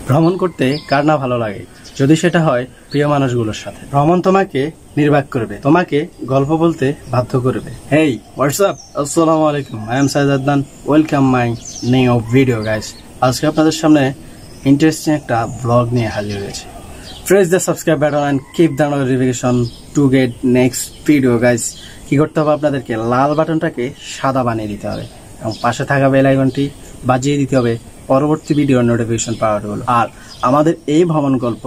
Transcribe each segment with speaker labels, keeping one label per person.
Speaker 1: ভ্রমণ করতে কার না ভালো লাগে, যদি সেটা হয় প্রিয় মানুষগুলোর সাথে। ভ্রমণ তোমাকে নির্বাক করবে, তোমাকে গল্প বলতে বাধ্য করবে। হেই হোয়াটসঅ্যাপ, আসসালামু আলাইকুম, I am Saeed Adnan, welcome my new video guys. আজকে আপনাদের সামনে ইন্টারেস্টিং একটা ব্লগ নিয়ে হাজির হয়েছে। Press the subscribe button and keep the notification to get next video guys. কি করতে হবে, আপনাদেরকে লাল বাটনটাকে সাদা বানিয়ে দিতে হবে এবং পাশে থাকা বেল আইকনটি বাজিয়ে দিতে হবে পরবর্তী ভিডিওর নোটিফিকেশন পাওয়ার জন্য। আর আমাদের এই ভ্রমণ গল্প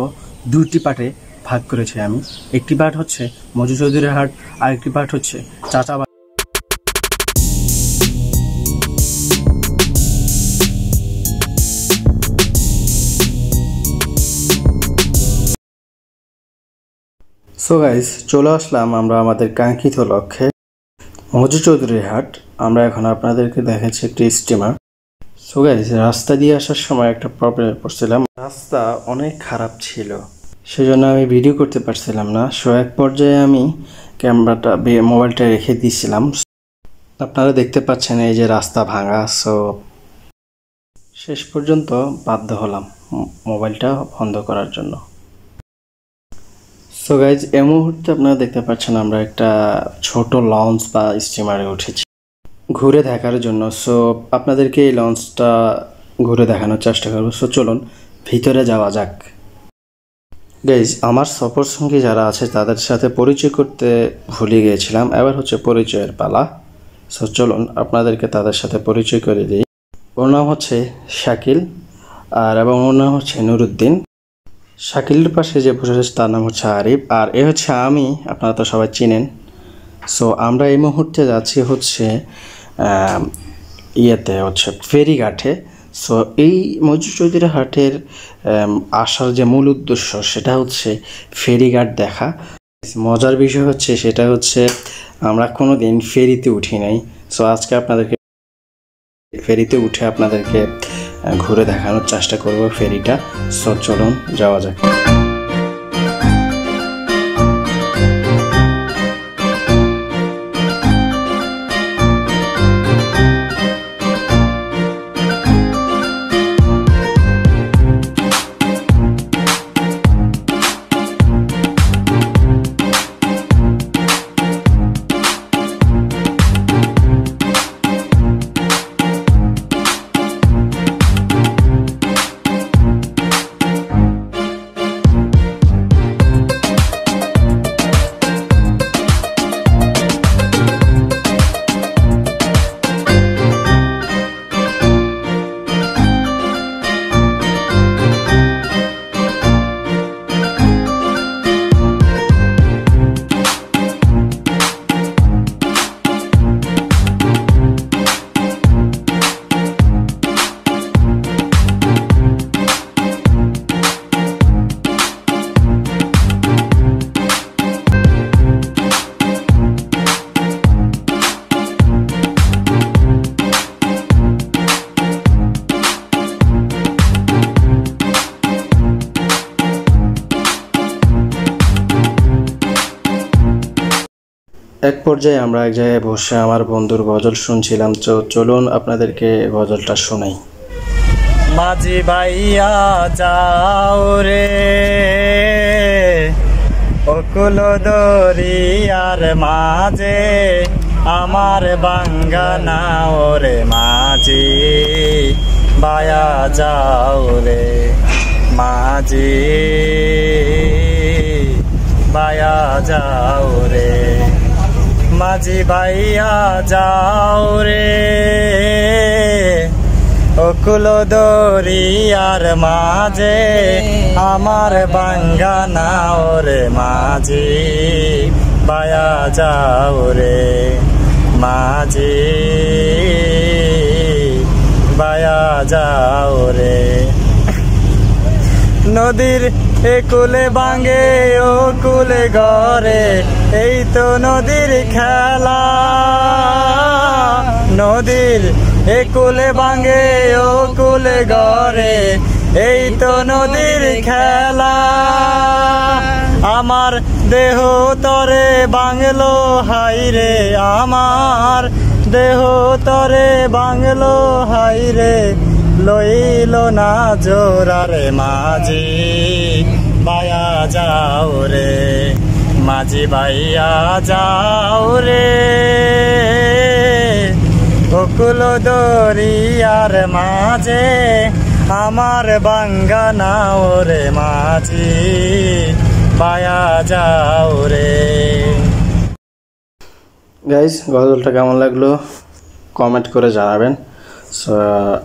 Speaker 1: দুটি পার্টে ভাগ করেছি আমি। একটি পার্ট হচ্ছে মজু চৌধুরীর হাট, আর একটি পার্ট হচ্ছে চাচা। সো গাইস, চলে আসলাম আমরা আমাদের কাঙ্ক্ষিত লক্ষ্যে, মজু চৌধুরীর হাট। আমরা এখন আপনাদেরকে দেখাচ্ছি একটি স্টিমার। সো গাইস, রাস্তা দিয়ে আসার সময় একটা প্রবলেমে পড়ছিলাম, রাস্তা অনেক খারাপ ছিল, সেজন্য আমি ভিডিও করতে পারছিলাম না। সো এক পর্যায়ে আমি ক্যামেরাটা মোবাইলটা রেখে দিয়েছিলাম। আপনারা দেখতে পাচ্ছেন এই যে রাস্তা ভাঙা। সো শেষ পর্যন্ত বাধ্য হলাম মোবাইলটা বন্ধ করার জন্য। সো গাইজ, এই মুহূর্তে আপনারা দেখতে পাচ্ছেন আমরা একটা ছোট লঞ্চ বা স্টিমারে উঠেছি ঘুরে দেখার জন্য। সো আপনাদেরকে এই লঞ্চটা ঘুরে দেখানোর চেষ্টা করবো। সো চলুন ভিতরে যাওয়া যাক। গাইজ, আমার সফর সঙ্গী যারা আছে তাদের সাথে পরিচয় করতে ভুলে গিয়েছিলাম, এবার হচ্ছে পরিচয়ের পালা। সো চলুন আপনাদেরকে তাদের সাথে পরিচয় করে দিই। ওর নাম হচ্ছে শাকিল, আর এবং ওর নাম হচ্ছে নুরুদ্দিন। শাকিলের পাশে যে বসে আছে তার নাম হচ্ছে আরিফ, আর এ হচ্ছে আমি, আপনারা তো সবাই চিনেন। সো আমরা এই মুহূর্তে যাচ্ছি হচ্ছে ফেরিঘাটে। সো এই মজু চৌধুরী হাটের আসার যে মূল উদ্দেশ্য সেটা হচ্ছে ফেরিঘাট দেখা। মজার বিষয় হচ্ছে সেটা হচ্ছে আমরা কোনো দিন ফেরিতে উঠি নাই। সো আজকে আপনাদেরকে ফেরিতে উঠে আপনাদেরকে ঘুরে দেখানোর চেষ্টা করব ফেরিটা। সো চলুন যাওয়া যাক। এক পর্যায়ে আমরা এক জায়গায় বসে আমার বন্ধুর গজল শুনছিলাম। তো চলুন আপনাদেরকে গজলটা শোনাই।
Speaker 2: মাঝি ভাইয়া যাও রে অকুল দরিয়ার মাঝে, আমার বাঙ্গানা ওরে মাঝি ভাইয়া যাও রে, মাঝি ভাইয়া যাও রে, মাঝি ভাইয়া যাও রে অকুল দরিয়ার মাঝে, আমার বাঙ্গানা ওরে মাঝি ভাইয়া যাও রে, মাঝি ভাইয়া যাও রে। নদীর একুলে বাঙ্গে ও কুলে ঘরে, এই তো নদীর খেলা, নদীর একুলে বাঙ্গে ও কুলে ঘরে, এই তো নদীর খেলা। আমার দেহ তরে বাংলো হাইরে, আমার দেহ তরে বাংলো হাইরে, লইল না জোরারে মাঝি বায়া যাও রে, মাঝি বাইয়া যাও রে, বকুল দরিয়ার মাঝে আমার বাঙ্গা নাও রে মাঝি বায়া যাও রে।
Speaker 1: গাইস, গজলটা কেমন লাগলো কমেন্ট করে জানাবেন। সো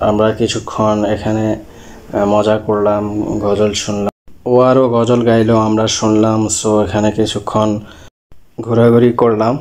Speaker 1: আমরা কিছুক্ষণ এখানে মজা করলাম, গজল শুনলাম, ও আরও গজল গাইলো, আমরা শুনলাম। সো এখানে কিছুক্ষণ ঘোরাঘুরি করলাম।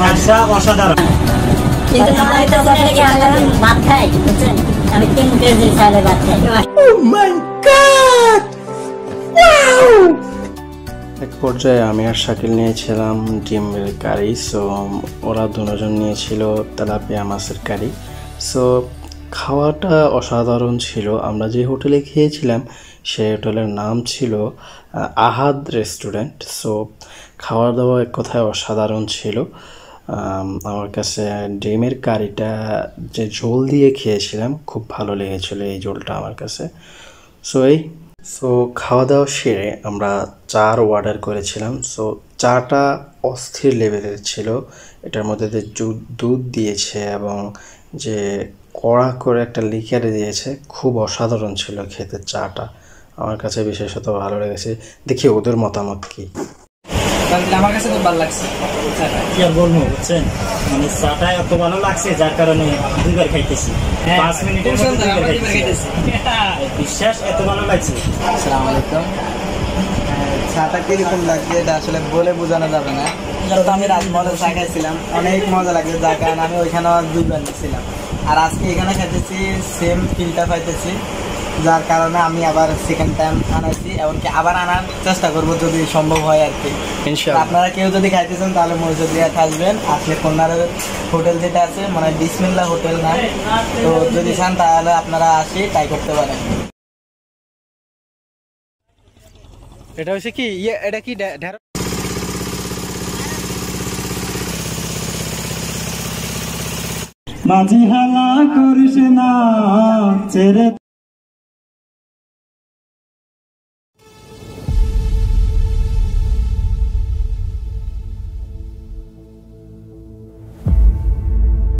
Speaker 2: মাছটা অসাধারণ।
Speaker 3: কিন্তু তোমার তো কথা কি আমরা ভাত খাই, বুঝছেন? আমি 3 কেজি চালে ভাত খাই। ও মাই গড, ওয়াও!
Speaker 1: এক পর্যায়ে আমি আর শাকিল নিয়েছিলাম ডিমের কারি। সো ওরা দুজন নিয়েছিল তেলাপিয়া মাছের কারি। সো খাওয়াটা অসাধারণ ছিল। আমরা যে হোটেলে খেয়েছিলাম সেই হোটেলের নাম ছিল আহাদ রেস্টুরেন্ট। সো খাওয়া দাওয়া এক কথায় অসাধারণ ছিল। আমার কাছে ডিমের কারিটা যে ঝোল দিয়ে খেয়েছিলাম খুব ভালো লেগেছিল এই ঝোলটা আমার কাছে। সো খাওয়া দাওয়া সেরে আমরা চার অর্ডার করেছিলাম। সো চাটা অস্থির লেভেলের ছিল। এটার মধ্যে দুধ দিয়েছে এবং যে কড়া করে একটা লিকারে দিয়েছে, খুব অসাধারণ ছিল খেতে চাটা। আমার কাছে বিশেষত ভালো লেগেছে। দেখি ওদের মতামত কি।
Speaker 4: আমার কাছে খুব ভালো লাগছে।
Speaker 2: কি আর বলবো, বুঝছেন, মানে চাটা এত ভালো লাগছে যার কারণে 2বার খাইতেছি। 5 মিনিটের মধ্যে 2বার খাইতেছি। বিশ্বাস, এত ভালো লাগছে।
Speaker 4: আসসালামু আলাইকুম। চাটা কিরকম লাগছে এটা আসলে বলে বোঝানো যাবে না। যত আমি রাজমহলে চা খাইছিলাম, অনেক মজা লাগছে, যার কারণে আমি ওইখানে 2বার নিয়েছিলাম। আর আজকে এখানে খাইতেছি, সেম ফিলটা পাইতেছি, যার কারণে আমি আবার সেকেন্ড টাইম আনাইছি, এমনকি আবার আনার চেষ্টা করবো যদি সম্ভব হয় আর কি। আপনারা কেউ যদি খাইতে চান তাহলে মসজিদ আসবেন, আসলে কন্যার হোটেল যেটা আছে মানে বিসমিল্লাহ হোটেল না, তো যদি চান তাহলে আপনারা আসি ট্রাই করতে পারেন।
Speaker 2: এটা হচ্ছে কি এটা কি মাঝি হালা করিস না ছেড়ে